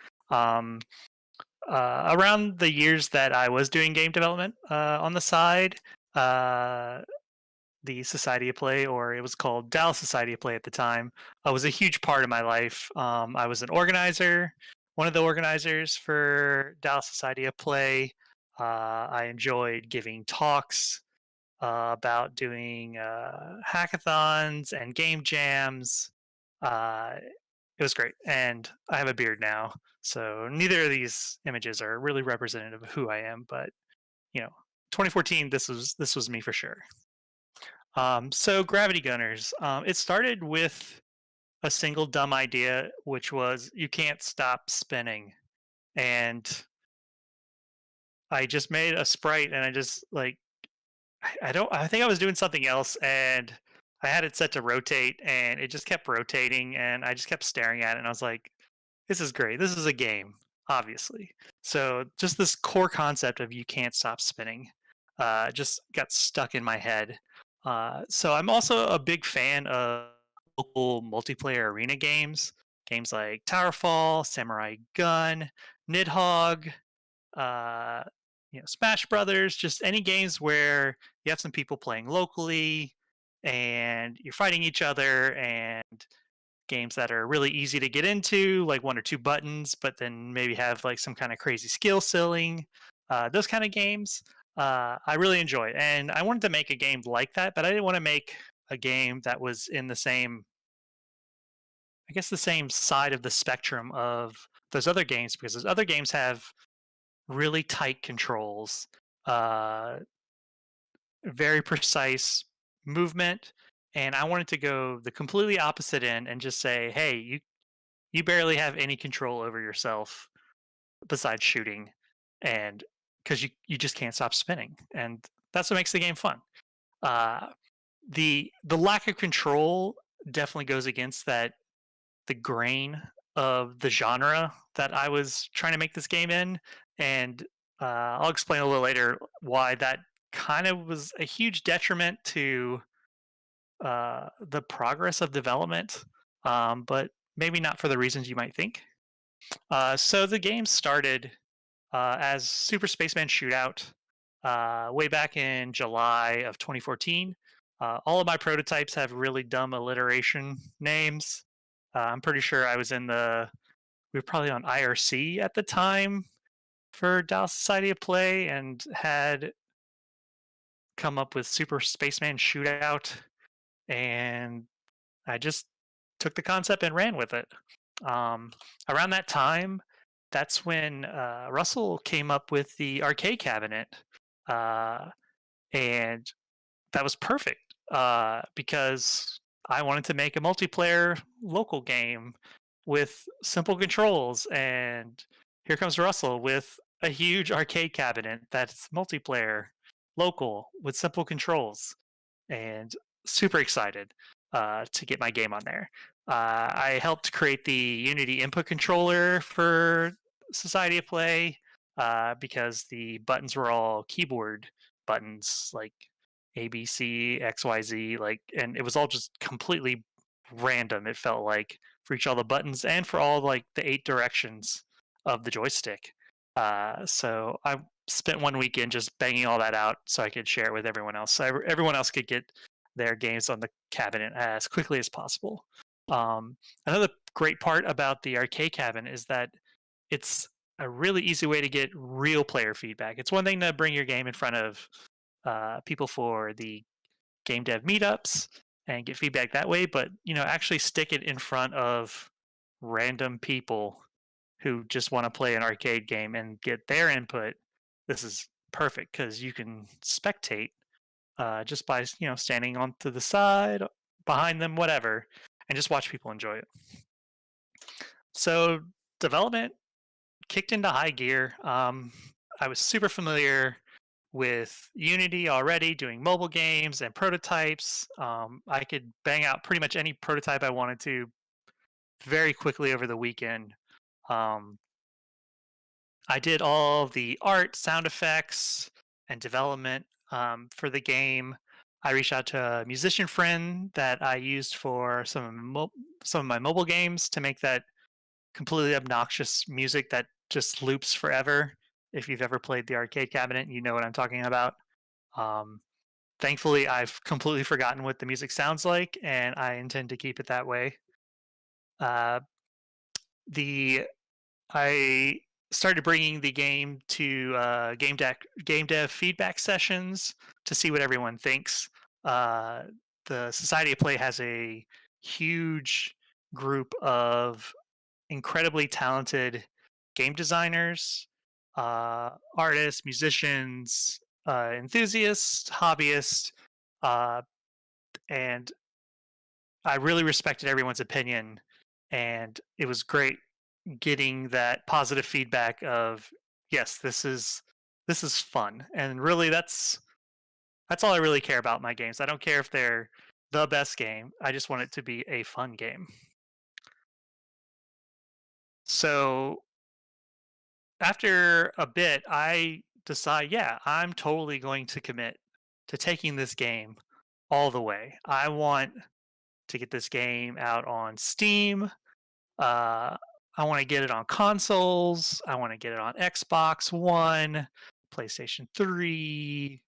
Around the years that I was doing game development on the side, the Society of Play, or it was called Dallas Society of Play at the time, was a huge part of my life. I was an organizer, one of the organizers for Dallas Society of Play. I enjoyed giving talks about doing hackathons and game jams. It was great, and I have a beard now, so neither of these images are really representative of who I am. But 2014, this was me for sure. So Gravity Gunners, it started with a single dumb idea, which was you can't stop spinning, and I just made a sprite, and I just I think I was doing something else, and I had it set to rotate, and it just kept rotating, and I just kept staring at it, and I was like, this is great. This is a game, obviously. So just this core concept of you can't stop spinning just got stuck in my head. So I'm also a big fan of local multiplayer arena games like Towerfall, Samurai Gun, Nidhogg, Smash Brothers, just any games where you have some people playing locally and you're fighting each other, and games that are really easy to get into, like 1 or 2 buttons, but then maybe have like some kind of crazy skill ceiling. Those kind of games I really enjoy, and I wanted to make a game like that, but I didn't want to make a game that was in the same side of the spectrum of those other games, because those other games have really tight controls, very precise movement, and I wanted to go the completely opposite end and just say, hey, you barely have any control over yourself besides shooting, and because you just can't stop spinning, and that's what makes the game fun. The lack of control definitely goes against the grain of the genre that I was trying to make this game in, and I'll explain a little later why that kind of was a huge detriment to the progress of development, but maybe not for the reasons you might think. So the game started as Super Spaceman Shootout way back in July of 2014. All of my prototypes have really dumb alliteration names. I'm pretty sure we were probably on IRC at the time for Dallas Society of Play and had come up with Super Spaceman Shootout, and I just took the concept and ran with it. Around that time, that's when Russell came up with the arcade cabinet, and that was perfect because I wanted to make a multiplayer local game with simple controls, and here comes Russell with a huge arcade cabinet that's multiplayer, local, with simple controls, and super excited to get my game on there. I helped create the Unity input controller for Society of Play because the buttons were all keyboard buttons, like A, B, C, X, Y, Z, like, and it was all just completely random. It felt like for each all the buttons and for all like the 8 directions of the joystick. So I spent one weekend just banging all that out so I could share it with everyone else. So everyone else could get their games on the cabinet as quickly as possible. Another great part about the arcade cabinet is that it's a really easy way to get real player feedback. It's one thing to bring your game in front of people for the game dev meetups and get feedback that way, but actually stick it in front of random people who just want to play an arcade game and get their input. This is perfect because you can spectate just by standing on to the side, behind them, whatever, and just watch people enjoy it. So development kicked into high gear. I was super familiar with Unity already, doing mobile games and prototypes. I could bang out pretty much any prototype I wanted to very quickly over the weekend. I did all the art, sound effects, and development for the game. I reached out to a musician friend that I used for some of my mobile games to make that completely obnoxious music that just loops forever. If you've ever played the arcade cabinet, you know what I'm talking about. Thankfully, I've completely forgotten what the music sounds like, and I intend to keep it that way. I started bringing the game to game dev feedback sessions to see what everyone thinks. The Society of Play has a huge group of incredibly talented game designers, artists, musicians, enthusiasts, hobbyists, and I really respected everyone's opinion, and it was great getting that positive feedback of yes, this is fun, and really that's all I really care about in my games. I don't care if they're the best game. I just want it to be a fun game. So after a bit, I decide, yeah, I'm totally going to commit to taking this game all the way. I want to get this game out on Steam. I want to get it on consoles. I want to get it on Xbox One, PlayStation 3,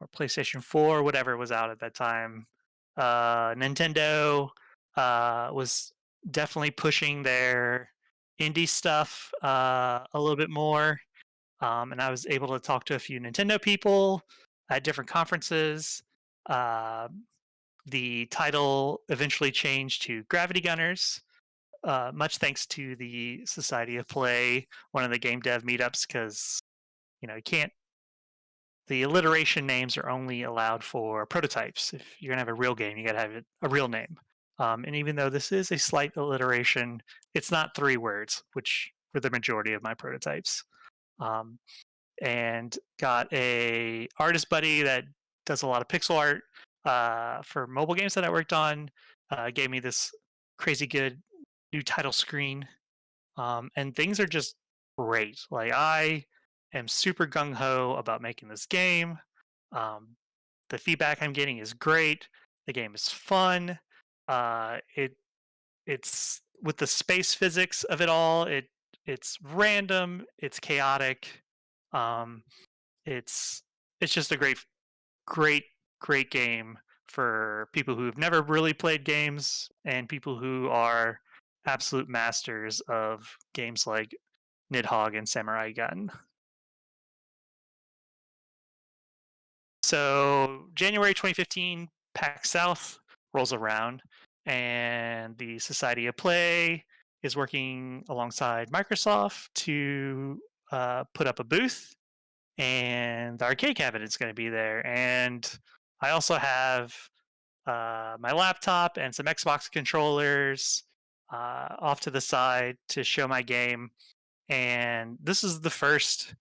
or PlayStation 4, whatever was out at that time. Nintendo was definitely pushing their indie stuff a little bit more. And I was able to talk to a few Nintendo people at different conferences. The title eventually changed to Gravity Gunners, much thanks to the Society of Play, one of the game dev meetups, because you can't. The alliteration names are only allowed for prototypes. If you're gonna have a real game, you gotta have a real name. And even though this is a slight alliteration, it's not 3 words, which were the majority of my prototypes. And got a artist buddy that does a lot of pixel art for mobile games that I worked on. Gave me this crazy good new title screen, and things are just great. Like I am super gung-ho about making this game. The feedback I'm getting is great. The game is fun. It's with the space physics of it all. It's random. It's chaotic. It's just a great game for people who've never really played games and people who are absolute masters of games like Nidhogg and Samurai Gun. So January 2015, PAX South rolls around, and the Society of Play is working alongside Microsoft to put up a booth, and the arcade cabinet is going to be there. And I also have my laptop and some Xbox controllers off to the side to show my game. And this is the first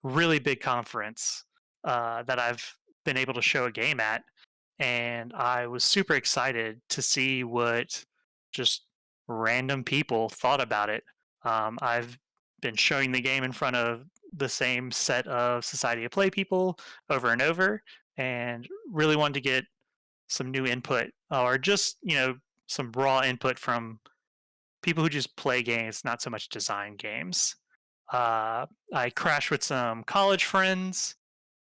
really big conference that I've been able to show a game at. And I was super excited to see what just random people thought about it. I've been showing the game in front of the same set of Society of Play people over and over, and really wanted to get some new input, or just some raw input from people who just play games, not so much design games. I crashed with some college friends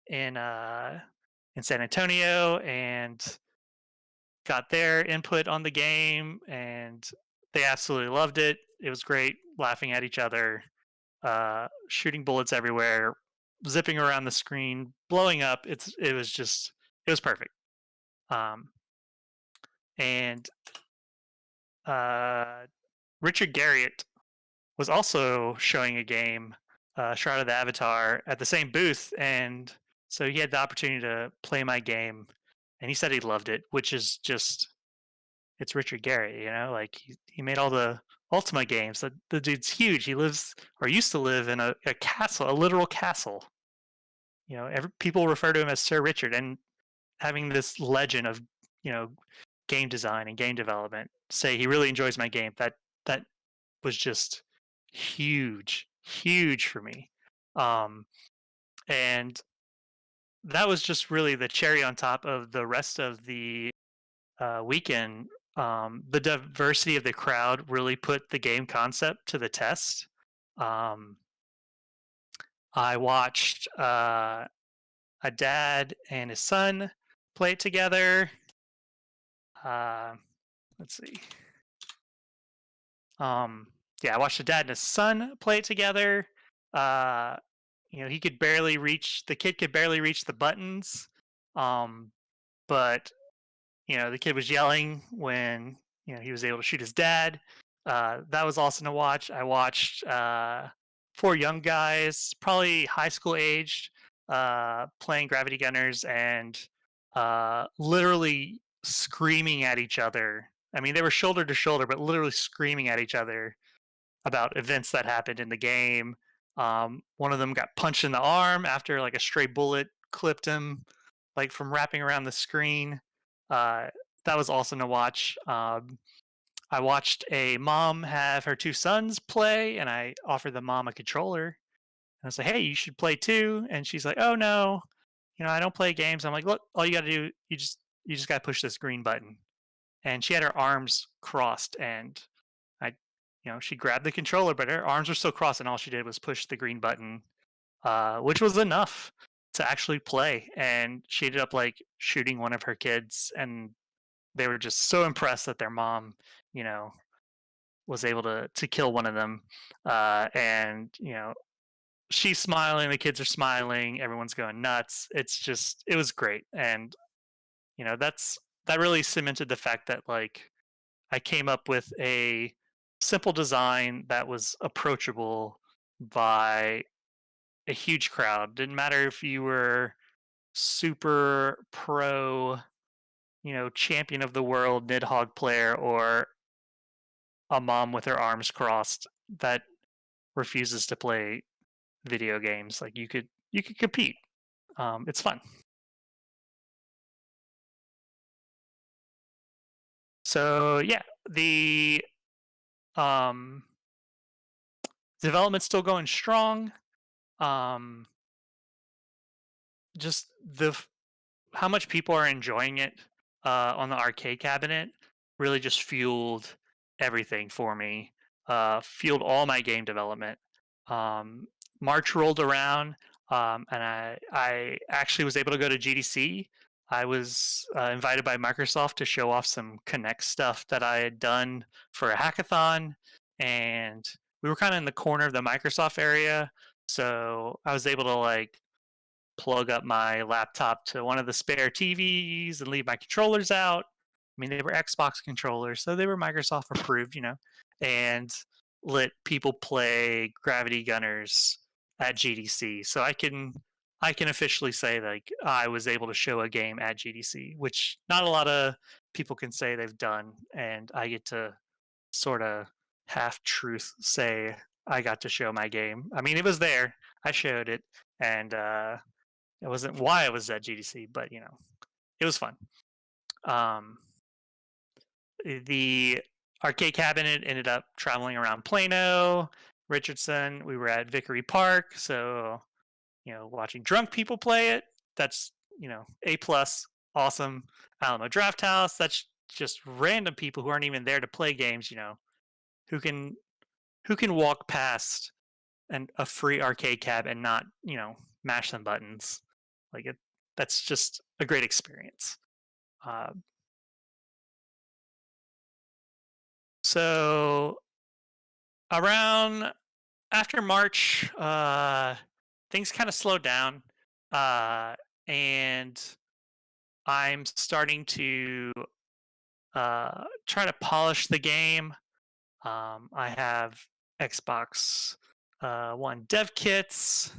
in San Antonio and got their input on the game, and they absolutely loved it. It was great, laughing at each other, shooting bullets everywhere, zipping around the screen, blowing up. It was perfect. And Richard Garriott was also showing a game, Shroud of the Avatar, at the same booth, and so he had the opportunity to play my game, and he said he loved it, which is just, it's Richard Garriott, like he made all the Ultima games. The dude's huge. He lives, or used to live, in a castle, a literal castle. People refer to him as Sir Richard, and having this legend of game design and game development say he really enjoys my game, that was just huge for me. And that was just really the cherry on top of the rest of the weekend. The diversity of the crowd really put the game concept to the test. I watched a dad and his son play it together. Let's see. I watched a dad and his son play it together. The kid could barely reach the buttons. But the kid was yelling when he was able to shoot his dad. That was awesome to watch. I watched 4 young guys, probably high school aged, playing gravity gunners and literally screaming at each other. I mean, they were shoulder to shoulder, but literally screaming at each other about events that happened in the game. One of them got punched in the arm after like a stray bullet clipped him, like from wrapping around the screen. That was awesome to watch. I watched a mom have her 2 sons play, and I offered the mom a controller. And I was like, "Hey, you should play too." And she's like, "Oh no, I don't play games." I'm like, "Look, all you got to do, you just got to push this green button." And she had her arms crossed, and she grabbed the controller, but her arms were still crossed, and all she did was push the green button, which was enough to actually play. And she ended up like shooting one of her kids, and they were just so impressed that their mom, was able to kill one of them. And she's smiling, the kids are smiling, everyone's going nuts. It was great. And that really cemented the fact that like I came up with a simple design that was approachable by a huge crowd. Didn't matter if you were super pro, champion of the world Nidhogg player, or a mom with her arms crossed that refuses to play video games. Like you could compete. It's fun. So yeah, the development's still going strong. Just how much people are enjoying it on the arcade cabinet really just fueled everything for me. Fueled all my game development. March rolled around, and I actually was able to go to GDC. I was invited by Microsoft to show off some Kinect stuff that I had done for a hackathon, and we were kind of in the corner of the Microsoft area, so I was able to like plug up my laptop to one of the spare TVs and leave my controllers out. I mean, they were Xbox controllers, so they were Microsoft approved, and let people play gravity gunners at GDC. So I can officially say like I was able to show a game at GDC, which not a lot of people can say they've done, and I get to sort of half truth say I got to show my game. I mean, it was there. I showed it, and it wasn't why I was at GDC, but it was fun. The arcade cabinet ended up traveling around Plano, Richardson. We were at Vickery Park, so watching drunk people play it. That's A plus, awesome. Alamo Draft House. That's just random people who aren't even there to play games. Who can walk past a free arcade cab and not mash some buttons. Like it. That's just a great experience. So around after March, things kind of slowed down, and I'm starting to try to polish the game. I have Xbox One dev kits,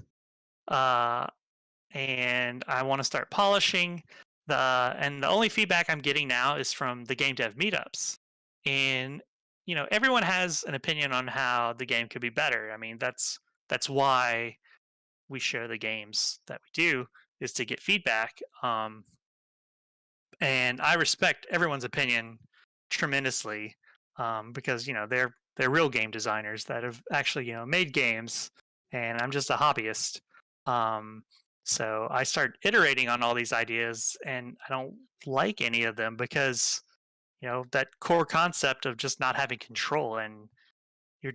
and I want to start polishing. And the only feedback I'm getting now is from the game dev meetups. And everyone has an opinion on how the game could be better. I mean, that's why we share the games that we do, is to get feedback. And I respect everyone's opinion tremendously, because they're real game designers that have actually made games, and I'm just a hobbyist. So I start iterating on all these ideas, and I don't like any of them because that core concept of just not having control, and you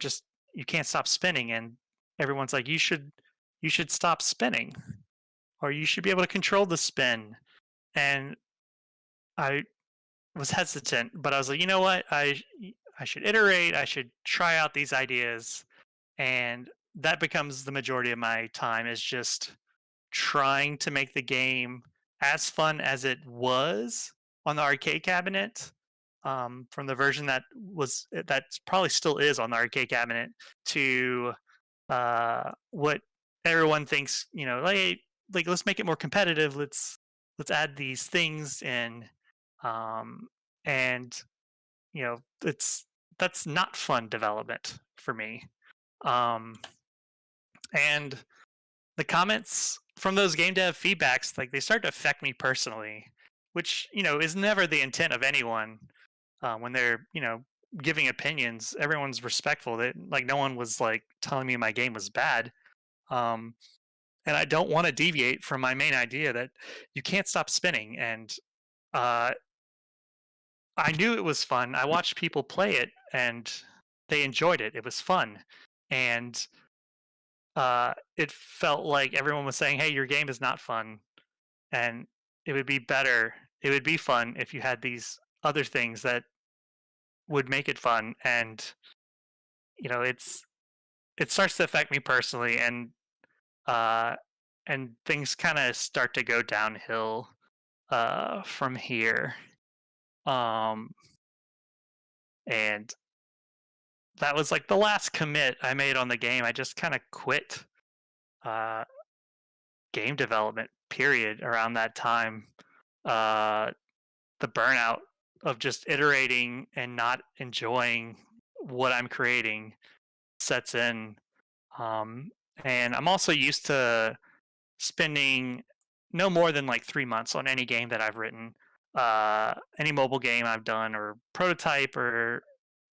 can't stop spinning, and everyone's like, you should stop spinning, or you should be able to control the spin. And I was hesitant, but I was like, you know what, I should iterate, I should try out these ideas, and that becomes the majority of my time, is just trying to make the game as fun as it was on the arcade cabinet, from the version that probably still is on the arcade cabinet, to what everyone thinks, like let's make it more competitive, let's add these things in, and that's not fun development for me. And the comments from those game dev feedbacks, like, they start to affect me personally, which is never the intent of anyone. When they're giving opinions, everyone's respectful. That, like, no one was like telling me my game was bad, and I don't want to deviate from my main idea that you can't stop spinning. And I knew it was fun. I watched people play it, and they enjoyed it. It was fun, and it felt like everyone was saying, "Hey, your game is not fun, and it would be better. It would be fun if you had these other things that would make it fun." And it starts to affect me personally, and things kind of start to go downhill from here. And that was like the last commit I made on the game. I just kind of quit game development, period, around that time. The burnout of just iterating and not enjoying what I'm creating sets in. And I'm also used to spending no more than like 3 months on any game that I've written, any mobile game I've done, or prototype, or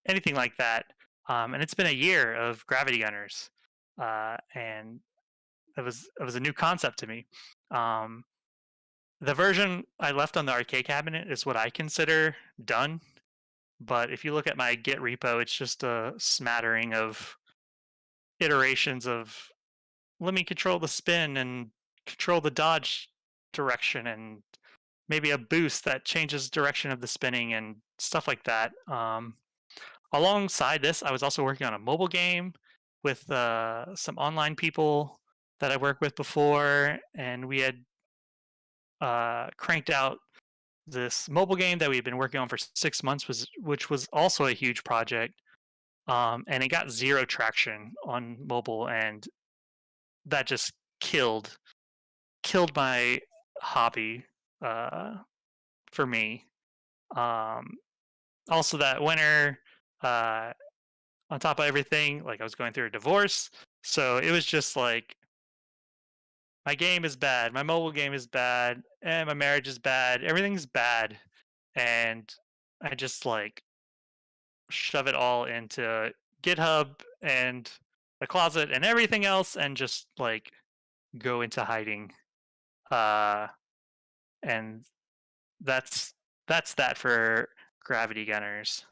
anything like that. And it's been a year of Gravity Gunners, and it was a new concept to me. The version I left on the arcade cabinet is what I consider done. But if you look at my Git repo, it's just a smattering of iterations of, let me control the spin and control the dodge direction, and maybe a boost that changes direction of the spinning and stuff like that. Alongside this, I was also working on a mobile game with some online people that I've worked with before, and we had cranked out this mobile game that we had been working on for 6 months, which was also a huge project, and it got zero traction on mobile, and that just killed my hobby for me. Also that winter, On top of everything, like I was going through a divorce, so it was just like my game is bad, my mobile game is bad, and my marriage is bad. Everything's bad, and I just like shove it all into GitHub and the closet and everything else, and just like go into hiding. And that's that for Gravity Gunners.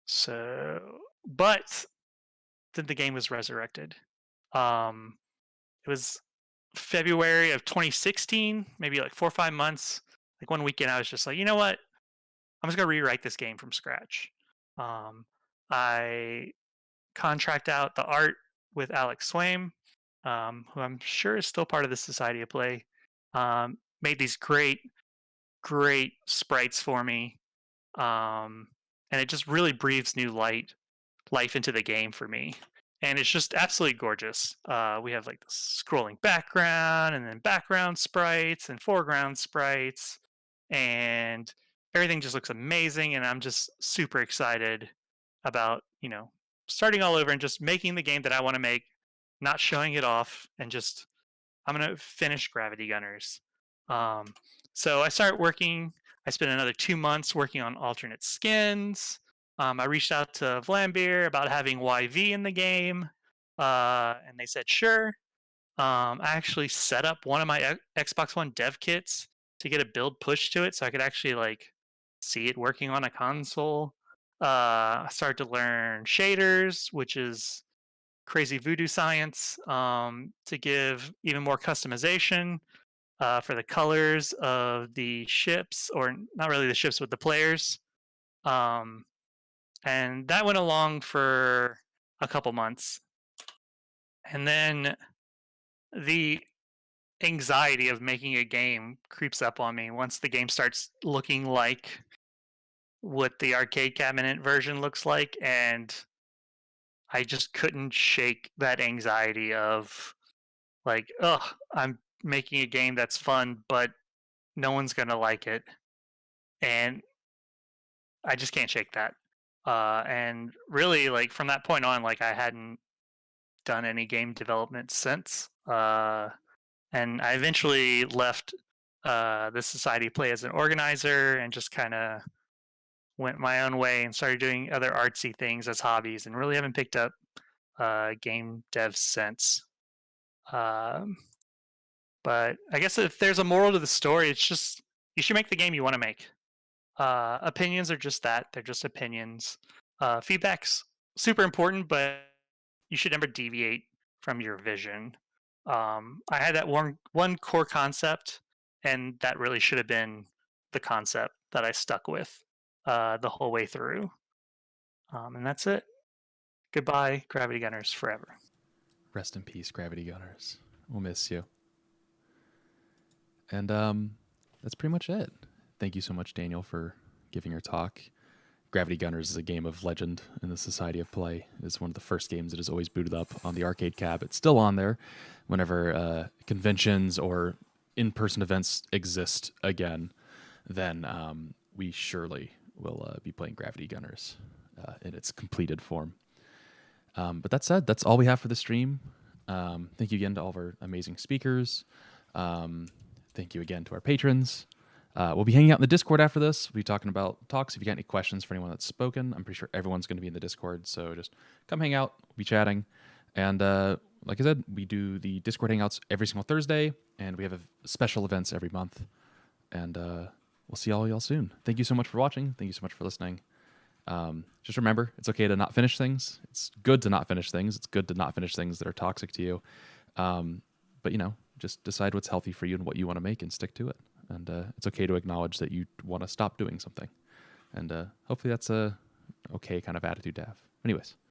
So, but then the game was resurrected. It was February of 2016, maybe like 4 or 5 months. Like one weekend, I was just like, you know what? I'm just gonna rewrite this game from scratch. I contract out the art with Alex Swaim, who I'm sure is still part of the Society of Play. Made these great sprites for me, and it just really breathes new life into the game for me. And it's just absolutely gorgeous. We have like the scrolling background, and then background sprites and foreground sprites, and everything just looks amazing. And I'm just super excited about starting all over and just making the game that I want to make, not showing it off, and just I'm gonna finish Gravity Gunners. So I started working. I spent another 2 months working on alternate skins. I reached out to Vlambeer about having YV in the game, and they said sure. I actually set up one of my Xbox One dev kits to get a build pushed to it, so I could actually like see it working on a console. I started to learn shaders, which is crazy voodoo science, to give even more customization for the colors of the ships, or not really the ships, but the players. And that went along for a couple months. And then the anxiety of making a game creeps up on me once the game starts looking like what the arcade cabinet version looks like. And I just couldn't shake that anxiety of like, oh, I'm making a game that's fun, but no one's going to like it. And I just can't shake that. And really, like from that point on, like I hadn't done any game development since. And I eventually left the Society of Play as an organizer and just kind of went my own way and started doing other artsy things as hobbies, and really haven't picked up game dev since. But I guess if there's a moral to the story, it's just you should make the game you want to make. Opinions are just that. They're just opinions. Feedback's super important, but you should never deviate from your vision. I had that one core concept, and that really should have been the concept that I stuck with the whole way through. And that's it. Goodbye, Gravity Gunners forever. Rest in peace, Gravity Gunners. We'll miss you. And that's pretty much it. Thank you so much, Daniel, for giving your talk. Gravity Gunners is a game of legend in the Society of Play. It's one of the first games that is always booted up on the arcade cab. It's still on there whenever conventions or in-person events exist again. Then we surely will be playing Gravity Gunners in its completed form. But that said, that's all we have for the stream. Thank you again to all of our amazing speakers. Thank you again to our patrons. We'll be hanging out in the Discord after this. We'll be talking about talks. If you got any questions for anyone that's spoken, I'm pretty sure everyone's going to be in the Discord. So just come hang out. We'll be chatting. And like I said, we do the Discord hangouts every single Thursday, and we have special events every month. And we'll see all y'all soon. Thank you so much for watching. Thank you so much for listening. Just remember, it's okay to not finish things. It's good to not finish things. It's good to not finish things that are toxic to you. But, just decide what's healthy for you and what you want to make and stick to it. And it's okay to acknowledge that you want to stop doing something. And hopefully that's a okay kind of attitude to have. Anyways.